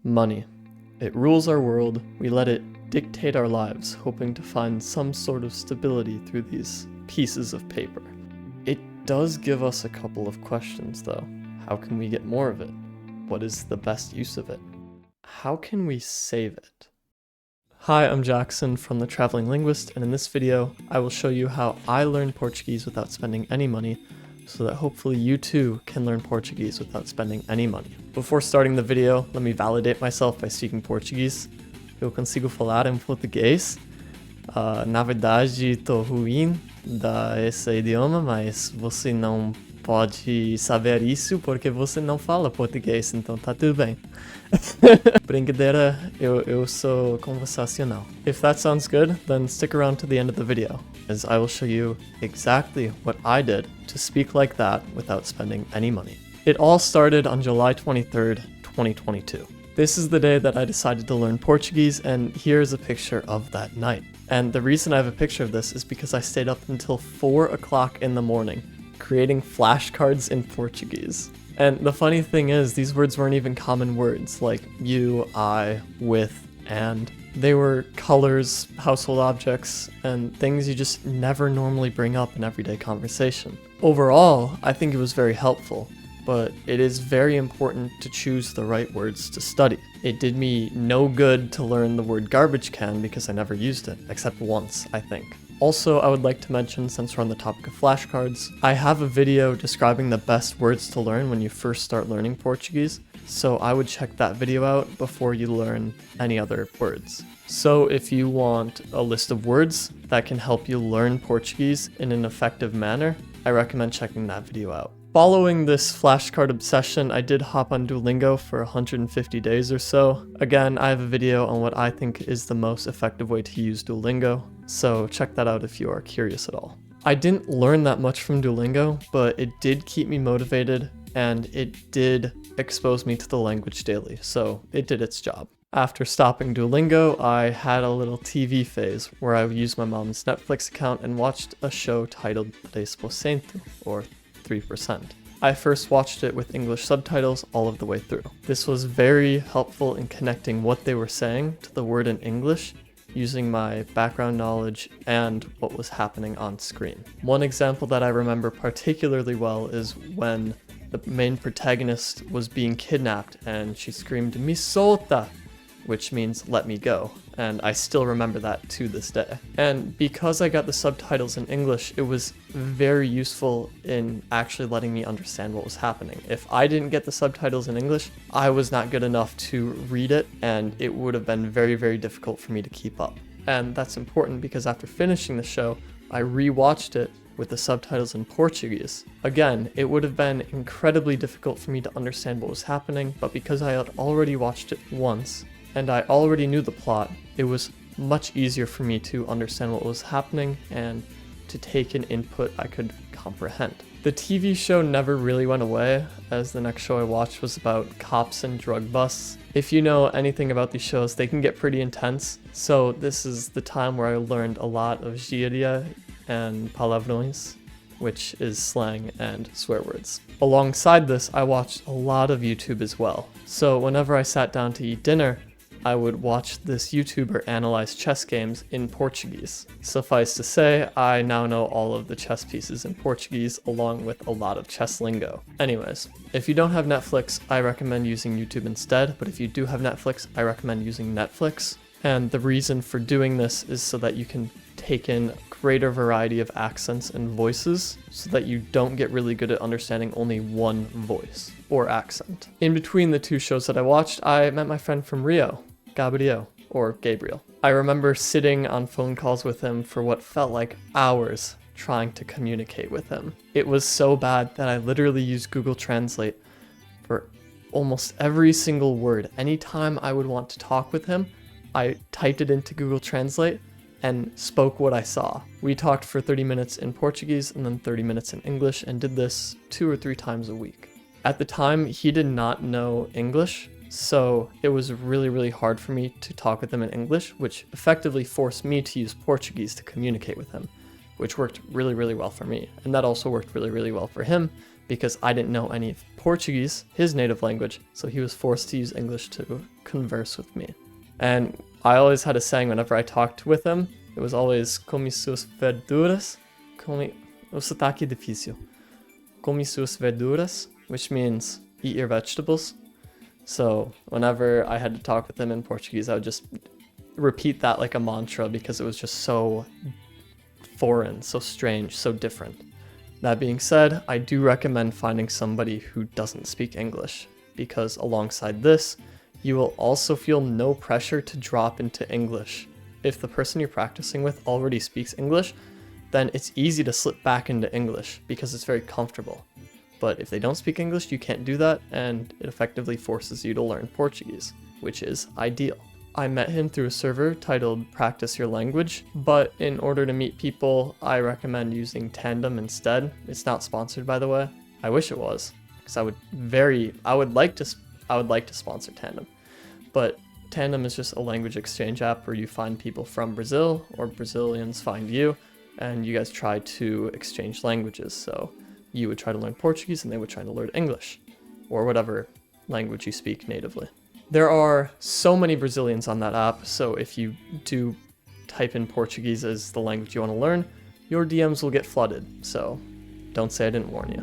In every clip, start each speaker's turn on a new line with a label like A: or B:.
A: Money. It rules our world. We let it dictate our lives, hoping to find some sort of stability through these pieces of paper. It does give us a couple of questions, though. How can we get more of it? What is the best use of it? How can we save it? Hi, I'm Jackson from The Traveling Linguist, and in this video, I will show you how I learned Portuguese without spending any money, so that hopefully you too can learn Portuguese without spending any money. Before starting the video, let me validate myself by speaking Portuguese. Eu consigo falar em português. Na verdade, tô ruim desse idioma, mas você não pode saber isso porque você não fala português, então tá tudo bem. Brincadeira, eu sou conversacional. If that sounds good, then stick around to the end of the video, as I will show you exactly what I did to speak like that without spending any money. It all started on July 23rd, 2022. This is the day that I decided to learn Portuguese, and here's a picture of that night. And the reason I have a picture of this is because I stayed up until 4 o'clock in the morning, creating flashcards in Portuguese. And the funny thing is, these words weren't even common words, like you, I, with, and. They were colors, household objects, and things you just never normally bring up in everyday conversation. Overall, I think it was very helpful, but it is very important to choose the right words to study. It did me no good to learn the word garbage can because I never used it, except once, I think. Also, I would like to mention, since we're on the topic of flashcards, I have a video describing the best words to learn when you first start learning Portuguese, so I would check that video out before you learn any other words. So if you want a list of words that can help you learn Portuguese in an effective manner, I recommend checking that video out. Following this flashcard obsession, I did hop on Duolingo for 150 days or so. Again, I have a video on what I think is the most effective way to use Duolingo, so check that out if you are curious at all. I didn't learn that much from Duolingo, but it did keep me motivated, and it did expose me to the language daily, so it did its job. After stopping Duolingo, I had a little TV phase where I used my mom's Netflix account and watched a show titled 3%, or 3%. I first watched it with English subtitles all of the way through. This was very helpful in connecting what they were saying to the word in English, using my background knowledge and what was happening on screen. One example that I remember particularly well is when the main protagonist was being kidnapped and she screamed, "Me solta!" which means "let me go," and I still remember that to this day. And because I got the subtitles in English, it was very useful in actually letting me understand what was happening. If I didn't get the subtitles in English, I was not good enough to read it, and it would have been very, very difficult for me to keep up. And that's important because after finishing the show, I rewatched it with the subtitles in Portuguese. Again, it would have been incredibly difficult for me to understand what was happening, but because I had already watched it once, and I already knew the plot, it was much easier for me to understand what was happening and to take in input I could comprehend. The TV show never really went away, as the next show I watched was about cops and drug busts. If you know anything about these shows, they can get pretty intense, so this is the time where I learned a lot of gíria and palavrões, which is slang and swear words. Alongside this, I watched a lot of YouTube as well. So whenever I sat down to eat dinner, I would watch this YouTuber analyze chess games in Portuguese. Suffice to say, I now know all of the chess pieces in Portuguese along with a lot of chess lingo. Anyways, if you don't have Netflix, I recommend using YouTube instead, but if you do have Netflix, I recommend using Netflix. And the reason for doing this is so that you can take in a greater variety of accents and voices so that you don't get really good at understanding only one voice or accent. In between the two shows that I watched, I met my friend from Rio, Gabriel, or Gabriel. I remember sitting on phone calls with him for what felt like hours trying to communicate with him. It was so bad that I literally used Google Translate for almost every single word. Anytime I would want to talk with him, I typed it into Google Translate and spoke what I saw. We talked for 30 minutes in Portuguese and then 30 minutes in English and did this 2 or 3 times a week. At the time, he did not know English, so it was really, really hard for me to talk with him in English, which effectively forced me to use Portuguese to communicate with him, which worked really, really well for me. And that also worked really, really well for him because I didn't know any of Portuguese, his native language, so he was forced to use English to converse with me. And I always had a saying whenever I talked with him, it was always come suas verduras, o sotaque difícil, come suas verduras, which means eat your vegetables. So whenever I had to talk with him in Portuguese, I would just repeat that like a mantra because it was just so foreign, so strange, so different. That being said, I do recommend finding somebody who doesn't speak English, because alongside this, you will also feel no pressure to drop into English. If the person you're practicing with already speaks English, then it's easy to slip back into English because it's very comfortable. But if they don't speak English, you can't do that, and it effectively forces you to learn Portuguese, which is ideal. I met him through a server titled Practice Your Language, but in order to meet people, I recommend using Tandem instead. It's not sponsored, by the way. I wish it was, because I would like to sponsor Tandem. But Tandem is just a language exchange app where you find people from Brazil, or Brazilians find you, and you guys try to exchange languages. So you would try to learn Portuguese and they would try to learn English, or whatever language you speak natively. There are so many Brazilians on that app, so if you do type in Portuguese as the language you want to learn, your DMs will get flooded, so don't say I didn't warn you.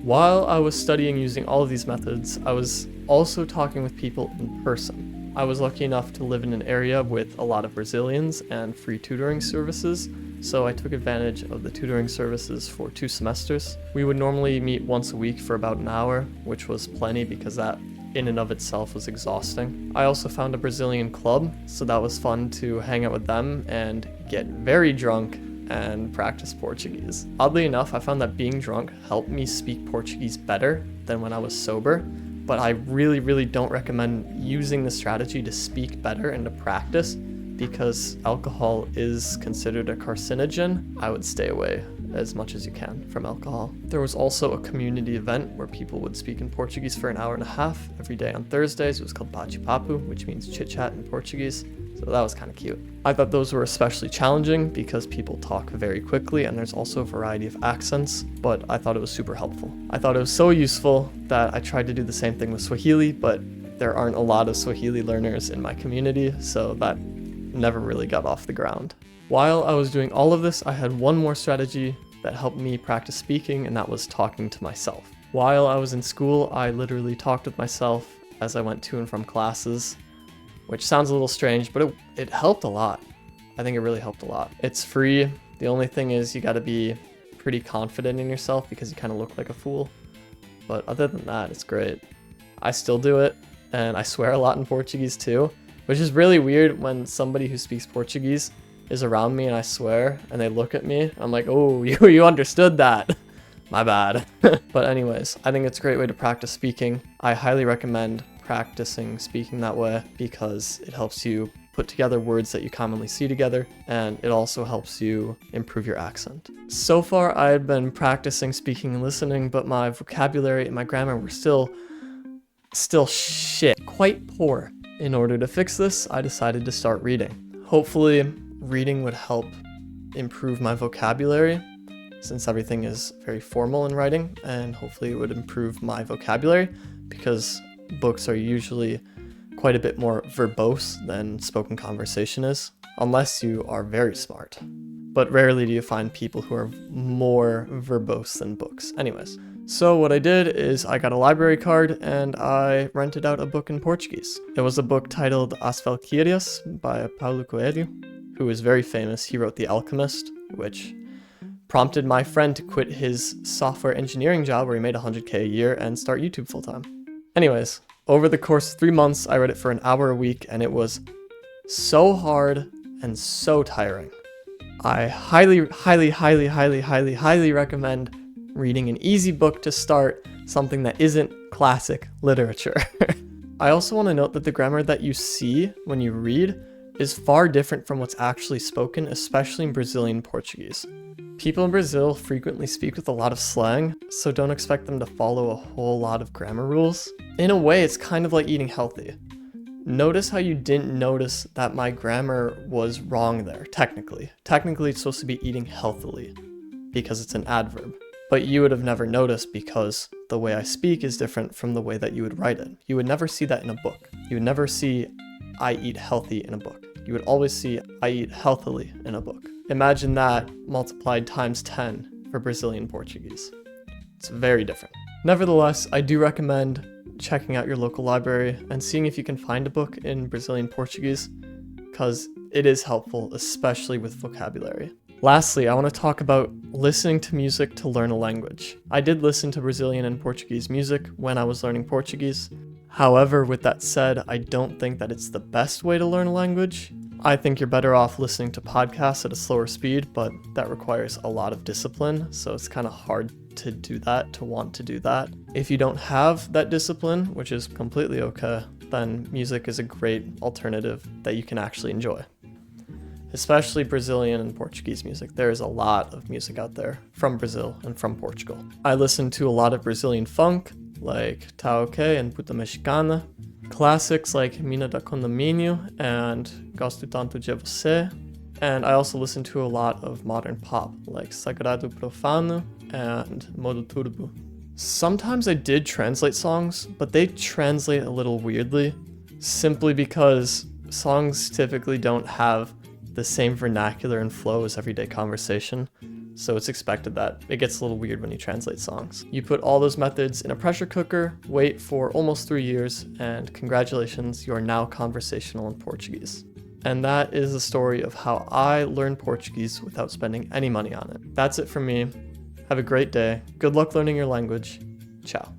A: While I was studying using all of these methods, I was also talking with people in person. I was lucky enough to live in an area with a lot of Brazilians and free tutoring services, so I took advantage of the tutoring services for 2 semesters. We would normally meet once a week for about an hour, which was plenty because that in and of itself was exhausting. I also found a Brazilian club, so that was fun to hang out with them and get very drunk and practice Portuguese. Oddly enough, I found that being drunk helped me speak Portuguese better than when I was sober, but I really don't recommend using the strategy to speak better and to practice because alcohol is considered a carcinogen. I would stay away as much as you can from alcohol. There was also a community event where people would speak in Portuguese for an hour and a half every day on Thursdays. It was called bate-papo, which means chit-chat in Portuguese. So that was kind of cute. I thought those were especially challenging because people talk very quickly and there's also a variety of accents, but I thought it was super helpful. I thought it was so useful that I tried to do the same thing with Swahili, but there aren't a lot of Swahili learners in my community, so that never really got off the ground. While I was doing all of this, I had one more strategy that helped me practice speaking, and that was talking to myself. While I was in school, I literally talked with myself as I went to and from classes, which sounds a little strange, but it helped a lot. I think it really helped a lot. It's free. The only thing is you gotta be pretty confident in yourself because you kind of look like a fool. But other than that, it's great. I still do it, and I swear a lot in Portuguese too, which is really weird when somebody who speaks Portuguese is around me and I swear and they look at me. I'm like, oh, you understood that. My bad. But anyways, I think it's a great way to practice speaking. I highly recommend practicing speaking that way because it helps you put together words that you commonly see together, and it also helps you improve your accent. So far, I had been practicing speaking and listening, but my vocabulary and my grammar were still shit, quite poor. In order to fix this, I decided to start reading. Hopefully, reading would help improve my vocabulary, since everything is very formal in writing, and hopefully it would improve my vocabulary because books are usually quite a bit more verbose than spoken conversation is, unless you are very smart. But rarely do you find people who are more verbose than books. Anyways, so what I did is I got a library card and I rented out a book in Portuguese. It was a book titled As Valquírias by Paulo Coelho, who is very famous. He wrote The Alchemist, which prompted my friend to quit his software engineering job where he made $100K a year and start YouTube full-time. Anyways, over the course of 3 months, I read it for an hour a week, and it was so hard and so tiring. I highly recommend reading an easy book to start, something that isn't classic literature. I also want to note that the grammar that you see when you read is far different from what's actually spoken, especially in Brazilian Portuguese. People in Brazil frequently speak with a lot of slang, so don't expect them to follow a whole lot of grammar rules. In a way, it's kind of like eating healthy. Notice how you didn't notice that my grammar was wrong there, technically. Technically, it's supposed to be eating healthily, because it's an adverb. But you would have never noticed because the way I speak is different from the way that you would write it. You would never see that in a book. You would never see I eat healthy in a book. You would always see I eat healthily in a book. Imagine that multiplied times 10 for Brazilian Portuguese. It's very different. Nevertheless, I do recommend checking out your local library and seeing if you can find a book in Brazilian Portuguese, because it is helpful, especially with vocabulary. Lastly, I want to talk about listening to music to learn a language. I did listen to Brazilian and Portuguese music when I was learning Portuguese. However, with that said, I don't think that it's the best way to learn a language. I think you're better off listening to podcasts at a slower speed, but that requires a lot of discipline, so it's kind of hard to do that, to want to do that. If you don't have that discipline, which is completely okay, then music is a great alternative that you can actually enjoy. Especially Brazilian and Portuguese music. There is a lot of music out there from Brazil and from Portugal. I listen to a lot of Brazilian funk, like Tá Ok and Puta Mexicana, classics like Mina da Condomínio and Gosto Tanto de Você, and I also listen to a lot of modern pop, like Sagrado Profano and Modo Turbo. Sometimes I did translate songs, but they translate a little weirdly, simply because songs typically don't have the same vernacular and flow as everyday conversation, so it's expected that it gets a little weird when you translate songs. You put all those methods in a pressure cooker, wait for almost 3 years, and congratulations, you are now conversational in Portuguese. And that is the story of how I learned Portuguese without spending any money on it. That's it from me. Have a great day. Good luck learning your language. Ciao.